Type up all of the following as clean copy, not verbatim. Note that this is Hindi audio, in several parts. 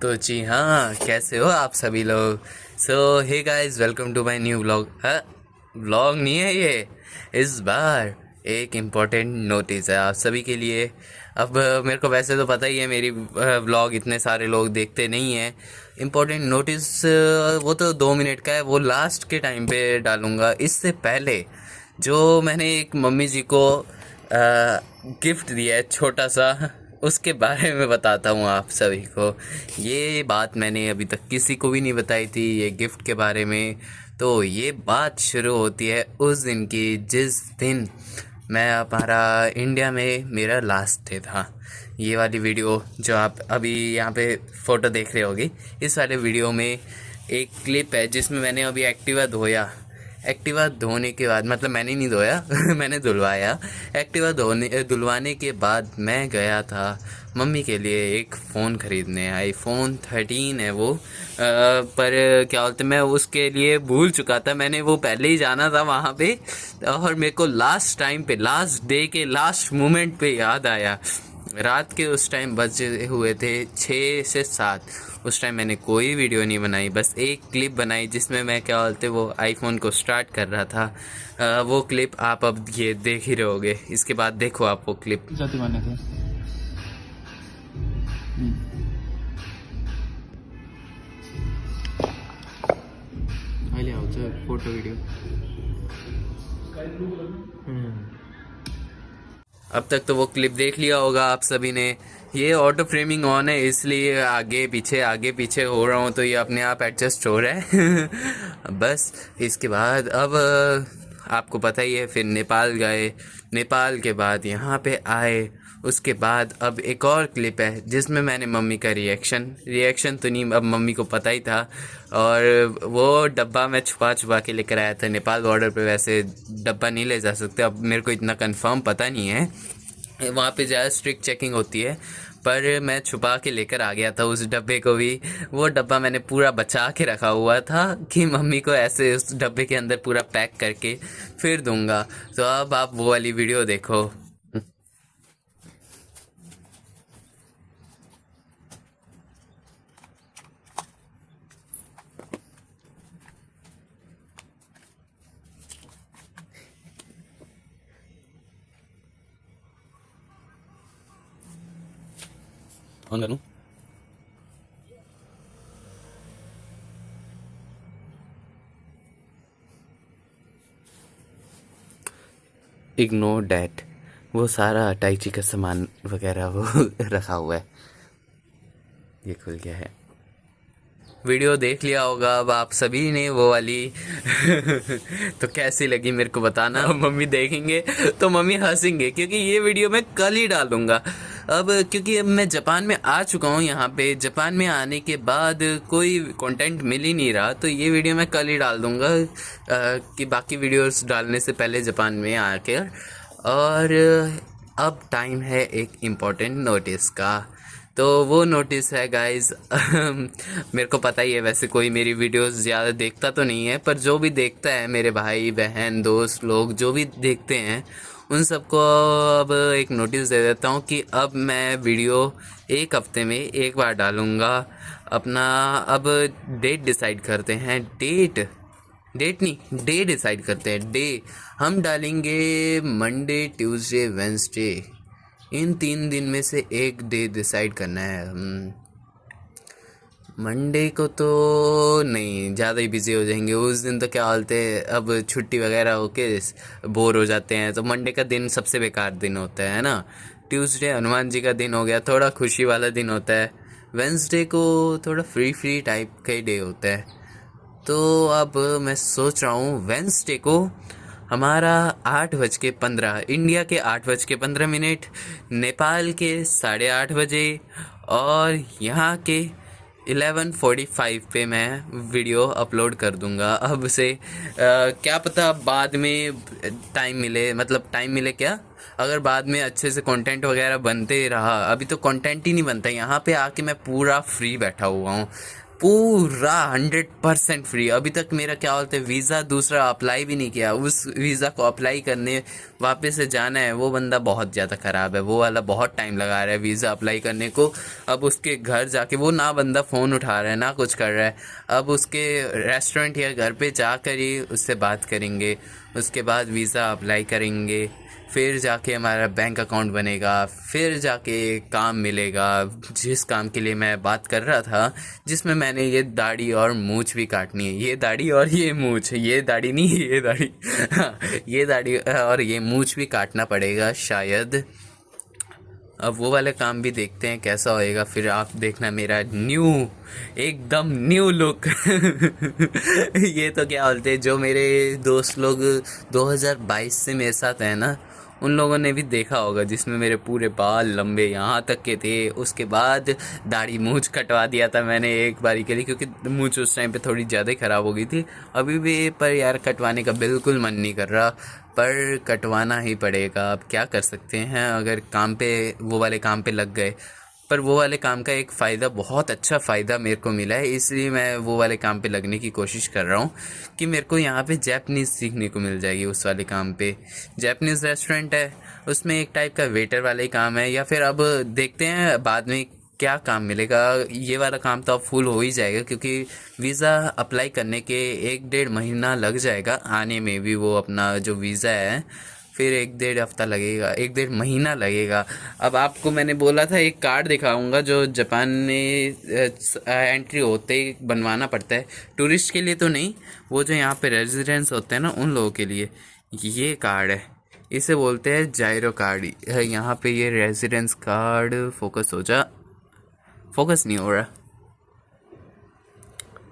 तो जी हाँ, कैसे हो आप सभी लोग। So hey guys, welcome to my new vlog. हाँ, व्लॉग नहीं है ये, इस बार एक इम्पोर्टेंट नोटिस है आप सभी के लिए। अब मेरे को वैसे तो पता ही है मेरी व्लॉग इतने सारे लोग देखते नहीं हैं। इम्पोर्टेंट नोटिस वो तो 2 मिनट का है, वो लास्ट के टाइम पे डालूँगा। इससे पहले जो मैंने एक मम्मी जी को गिफ्ट दिया है छोटा सा, उसके बारे में बताता हूँ आप सभी को। ये बात मैंने अभी तक किसी को भी नहीं बताई थी, ये गिफ्ट के बारे में। तो ये बात शुरू होती है उस दिन की जिस दिन मैं हमारा इंडिया में मेरा लास्ट डे था। ये वाली वीडियो जो आप अभी यहाँ पे फ़ोटो देख रहे होगी, इस वाले वीडियो में एक क्लिप है जिसमें मैंने अभी एक्टिवा धोया। एक्टिवा धोने के बाद, मतलब मैंने नहीं धोया मैंने धुलवाया। एक्टिवा धुलवाने के बाद मैं गया था मम्मी के लिए एक फ़ोन ख़रीदने। आईफोन 13 है वो। पर क्या बोलते, मैं उसके लिए भूल चुका था, मैंने वो पहले ही जाना था वहाँ पे। और मेरे को लास्ट टाइम पे, लास्ट डे के लास्ट मोमेंट पे याद आया। रात के उस टाइम बजे हुए थे 6 से 7। उस टाइम मैंने कोई वीडियो नहीं बनाई, बस एक क्लिप बनाई जिसमें मैं क्या बोलते वो आईफोन को स्टार्ट कर रहा था। वो क्लिप आप अब ये देख ही रहोगे। इसके बाद देखो आप वो क्लिप। जाती माने थे। अहिले आउँछ फोटो वीडियो। अब तक तो वो क्लिप देख लिया होगा आप सभी ने। ये ऑटो फ्रेमिंग ऑन है, इसलिए आगे पीछे हो रहा हूँ, तो ये अपने आप एडजस्ट हो रहा है बस। इसके बाद अब आपको पता ही है, फिर नेपाल गए। नेपाल के बाद यहाँ पे आए। उसके बाद अब एक और क्लिप है जिसमें मैंने मम्मी का रिएक्शन तो नहीं, अब मम्मी को पता ही था। और वो डब्बा मैं छुपा के लेकर आया था नेपाल बॉर्डर पे। वैसे डब्बा नहीं ले जा सकते, अब मेरे को इतना कंफर्म पता नहीं है, वहाँ पे ज़्यादा स्ट्रिक्ट चेकिंग होती है। पर मैं छुपा के लेकर आ गया था उस डब्बे को भी। वो डब्बा मैंने पूरा बचा के रखा हुआ था कि मम्मी को ऐसे उस डब्बे के अंदर पूरा पैक करके फिर दूंगा। तो अब आप वो वाली वीडियो देखो। ऑन करूं? इग्नोर डैट, वो सारा अटैची का सामान वगैरह वो रखा हुआ है। ये खुल गया है। वीडियो देख लिया होगा अब आप सभी ने वो वाली तो कैसी लगी मेरे को बताना। मम्मी देखेंगे तो मम्मी हंसेंगे, क्योंकि ये वीडियो मैं कल ही डालूंगा। अब क्योंकि अब मैं जापान में आ चुका हूँ, यहाँ पे जापान में आने के बाद कोई कंटेंट मिल ही नहीं रहा, तो ये वीडियो मैं कल ही डाल दूंगा कि बाकी वीडियोस डालने से पहले जापान में आकर। और अब टाइम है एक इम्पोर्टेंट नोटिस का। तो वो नोटिस है गाइस मेरे को पता ही है, वैसे कोई मेरी वीडियोस ज़्यादा देखता तो नहीं है, पर जो भी देखता है, मेरे भाई बहन दोस्त लोग जो भी देखते हैं, उन सबको अब एक नोटिस दे देता हूँ कि अब मैं वीडियो एक हफ्ते में एक बार डालूँगा। अपना अब डेट डिसाइड करते हैं। डेट नहीं, डे डिसाइड करते हैं। डे हम डालेंगे मंडे ट्यूसडे वेंसडे, इन 3 दिन में से एक डे डिसाइड करना है। मंडे को तो नहीं, ज़्यादा ही बिजी हो जाएंगे उस दिन। तो क्या बोलते हैं, अब छुट्टी वगैरह होके बोर हो जाते हैं, तो मंडे का दिन सबसे बेकार दिन होता है ना। ट्यूसडे हनुमान जी का दिन हो गया, थोड़ा खुशी वाला दिन होता है। वेंसडे को थोड़ा फ्री टाइप का ही डे होता है। तो अब मैं सोच रहा हूँ वेंसडे को हमारा 8:15, इंडिया के 8:15, नेपाल के 8:30 और यहाँ के 11:45 पे मैं वीडियो अपलोड कर दूंगा अब से। क्या पता बाद में टाइम मिले, मतलब टाइम मिले क्या, अगर बाद में अच्छे से कंटेंट वगैरह बनते रहा। अभी तो कंटेंट ही नहीं बनता, यहाँ पे आके मैं पूरा फ्री बैठा हुआ हूँ, पूरा 100% फ्री। अभी तक मेरा क्या बोलते हैं वीज़ा दूसरा अप्लाई भी नहीं किया, उस वीज़ा को अप्लाई करने वापस से जाना है, वो बंदा बहुत ज़्यादा ख़राब है, वो वाला बहुत टाइम लगा रहा है वीज़ा अप्लाई करने को। अब उसके घर जाके वो ना बंदा फ़ोन उठा रहा है ना कुछ कर रहा है। अब उसके रेस्टोरेंट या घर पे जाकर ही उससे बात करेंगे, उसके बाद वीज़ा अप्लाई करेंगे, फिर जाके हमारा बैंक अकाउंट बनेगा, फिर जाके काम मिलेगा जिस काम के लिए मैं बात कर रहा था, जिसमें मैंने ये दाढ़ी और मूंछ भी काटनी है। ये दाढ़ी और ये मूंछ, ये दाढ़ी नहीं ये दाढ़ी हाँ, ये दाढ़ी और ये मूंछ भी काटना पड़ेगा शायद। अब वो वाले काम भी देखते हैं कैसा होएगा, फिर आप देखना मेरा न्यू एकदम न्यू लुक ये तो क्या बोलते हैं, जो मेरे दोस्त लोग 2022 से मेरे साथ हैं ना, उन लोगों ने भी देखा होगा, जिसमें मेरे पूरे बाल लंबे यहाँ तक के थे। उसके बाद दाढ़ी मूंछ कटवा दिया था मैंने एक बारी के लिए, क्योंकि मूंछ उस टाइम पे थोड़ी ज़्यादा ही ख़राब हो गई थी। अभी भी पर यार कटवाने का बिल्कुल मन नहीं कर रहा, पर कटवाना ही पड़ेगा। अब क्या कर सकते हैं, अगर काम पे वो वाले काम पे लग गए। पर वो वाले काम का एक फ़ायदा, बहुत अच्छा फ़ायदा मेरे को मिला है, इसलिए मैं वो वाले काम पे लगने की कोशिश कर रहा हूँ कि मेरे को यहाँ पे जैपनीज़ सीखने को मिल जाएगी। उस वाले काम पे जैपनीज़ रेस्टोरेंट है, उसमें एक टाइप का वेटर वाला ही काम है, या फिर अब देखते हैं बाद में क्या काम मिलेगा। ये वाला काम तो अब फुल हो ही जाएगा, क्योंकि वीज़ा अप्लाई करने के 1-1.5 महीना लग जाएगा आने में भी। वो अपना जो वीज़ा है फिर 1-1.5 हफ्ता लगेगा, 1-1.5 महीना लगेगा। अब आपको मैंने बोला था एक कार्ड दिखाऊंगा जो जापान में एंट्री होते ही बनवाना पड़ता है, टूरिस्ट के लिए तो नहीं, वो जो यहाँ पे रेजिडेंट्स होते हैं ना उन लोगों के लिए ये कार्ड है। इसे बोलते हैं जाइरो कार्ड। यहाँ पे ये रेजिडेंस कार्ड, फोकस हो जा, फोकस नहीं हो रहा,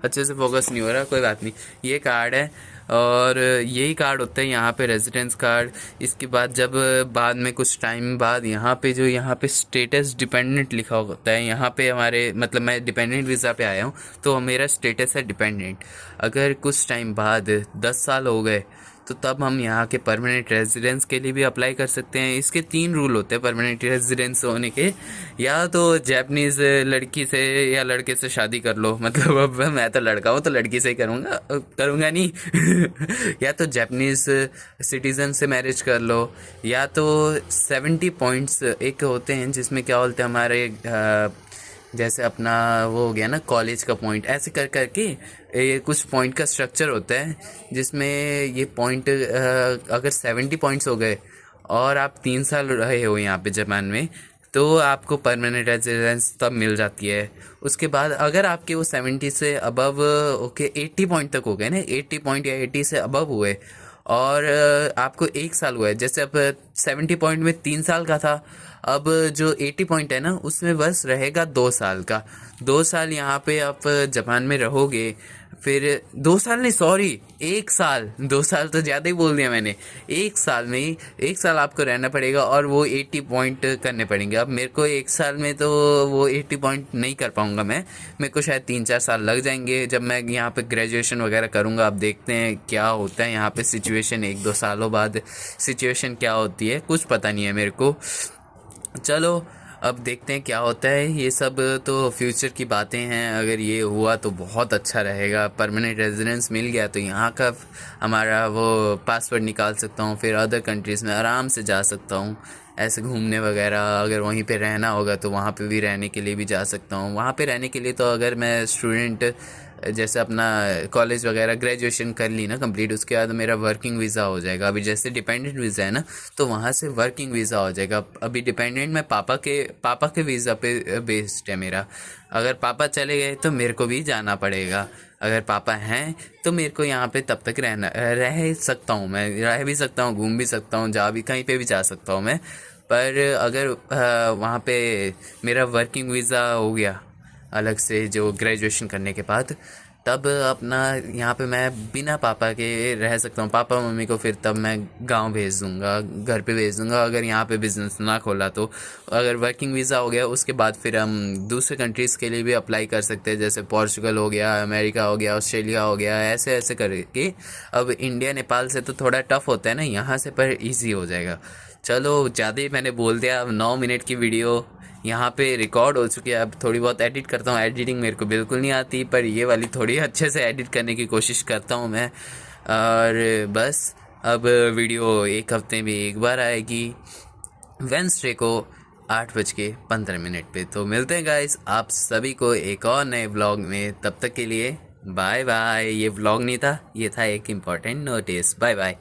अच्छे से फोकस नहीं हो रहा, कोई बात नहीं। ये कार्ड है और यही कार्ड होता है यहाँ पे रेजिडेंस कार्ड। इसके बाद जब बाद में कुछ टाइम बाद यहाँ पे जो यहाँ पे स्टेटस डिपेंडेंट लिखा होता है, यहाँ पे हमारे मतलब मैं डिपेंडेंट वीज़ा पे आया हूँ तो मेरा स्टेटस है डिपेंडेंट। अगर कुछ टाइम बाद 10 साल हो गए तो तब हम यहाँ के परमानेंट रेजिडेंस के लिए भी अप्लाई कर सकते हैं। इसके 3 रूल होते हैं परमानेंट रेजिडेंस होने के, या तो जैपनीज़ लड़की से या लड़के से शादी कर लो, मतलब अब मैं तो लड़का हूँ तो लड़की से ही करूँगा नहीं या तो जैपनीज़ सिटीज़न से मैरिज कर लो, या तो 70 पॉइंट्स एक होते हैं जिसमें क्या बोलते हैं हमारे जैसे अपना वो हो गया ना कॉलेज का पॉइंट, ऐसे कर करके ये कुछ पॉइंट का स्ट्रक्चर होता है, जिसमें ये पॉइंट अगर 70 पॉइंट्स हो गए और आप 3 साल रहे हो यहाँ पे जापान में, तो आपको परमानेंट रेजिडेंस तब मिल जाती है। उसके बाद अगर आपके वो 70 से अबव ओके 80 पॉइंट तक हो गए ना, 80 पॉइंट या 80 से अबव हुए और आपको 1 साल हुआ है, जैसे अब 70 पॉइंट में 3 साल का था, अब जो 80 पॉइंट है ना उसमें बस रहेगा 2 साल का। 2 साल यहाँ पे आप जापान में रहोगे, फिर 2 साल नहीं सॉरी 1 साल, 2 साल तो ज़्यादा ही बोल दिया मैंने। 1 साल में ही 1 साल आपको रहना पड़ेगा और वो 80 पॉइंट करने पड़ेंगे। अब मेरे को 1 साल में तो वो 80 पॉइंट नहीं कर पाऊँगा मैं, मेरे को शायद 3-4 साल लग जाएंगे जब मैं यहाँ पे ग्रेजुएशन वगैरह करूँगा। अब देखते हैं क्या होता है यहाँ पे सिचुएशन, 1-2 सालों बाद सिचुएशन क्या होती है कुछ पता नहीं है मेरे को। चलो अब देखते हैं क्या होता है, ये सब तो फ्यूचर की बातें हैं। अगर ये हुआ तो बहुत अच्छा रहेगा, परमानेंट रेजिडेंस मिल गया तो यहाँ का हमारा वो पासपोर्ट निकाल सकता हूँ, फिर अदर कंट्रीज़ में आराम से जा सकता हूँ ऐसे घूमने वगैरह। अगर वहीं पे रहना होगा तो वहाँ पे भी रहने के लिए भी जा सकता हूँ। वहाँ पे रहने के लिए तो अगर मैं स्टूडेंट जैसे अपना कॉलेज वगैरह ग्रेजुएशन कर ली ना कंप्लीट, उसके बाद मेरा वर्किंग वीज़ा हो जाएगा। अभी जैसे डिपेंडेंट वीज़ा है ना तो वहाँ से वर्किंग वीज़ा हो जाएगा। अभी डिपेंडेंट में पापा के वीज़ा पे बेस्ड है मेरा। अगर पापा चले गए तो मेरे को भी जाना पड़ेगा, अगर पापा हैं तो मेरे को यहाँ पे तब तक रह सकता हूँ, मैं रह भी सकता हूँ, घूम भी सकता हूँ, जा भी कहीं पे भी जा सकता हूँ मैं। पर अगर वहाँ पे मेरा वर्किंग वीज़ा हो गया अलग से जो ग्रेजुएशन करने के बाद, तब अपना यहाँ पे मैं बिना पापा के रह सकता हूँ। पापा मम्मी को फिर तब मैं गांव भेज दूँगा, घर पे भेज दूँगा अगर यहाँ पे बिज़नेस ना खोला तो। अगर वर्किंग वीज़ा हो गया उसके बाद फिर हम दूसरे कंट्रीज़ के लिए भी अप्लाई कर सकते हैं, जैसे पोर्चुगल हो गया, अमेरिका हो गया, ऑस्ट्रेलिया हो गया, ऐसे ऐसे करके। अब इंडिया नेपाल से तो थोड़ा टफ होता है ना यहाँ से, पर ईजी हो जाएगा। चलो ज़्यादा ही मैंने बोल दिया, अब 9 मिनट की वीडियो यहाँ पे रिकॉर्ड हो चुकी है। अब थोड़ी बहुत एडिट करता हूँ, एडिटिंग मेरे को बिल्कुल नहीं आती, पर ये वाली थोड़ी अच्छे से एडिट करने की कोशिश करता हूँ मैं। और बस अब वीडियो एक हफ्ते में एक बार आएगी, वेंसडे को 8:15 पे। तो मिलते हैं गाइस आप सभी को एक और नए व्लॉग में। तब तक के लिए बाय बाय। ये व्लॉग नहीं था, ये था एक इम्पॉर्टेंट नोटिस। Bye bye.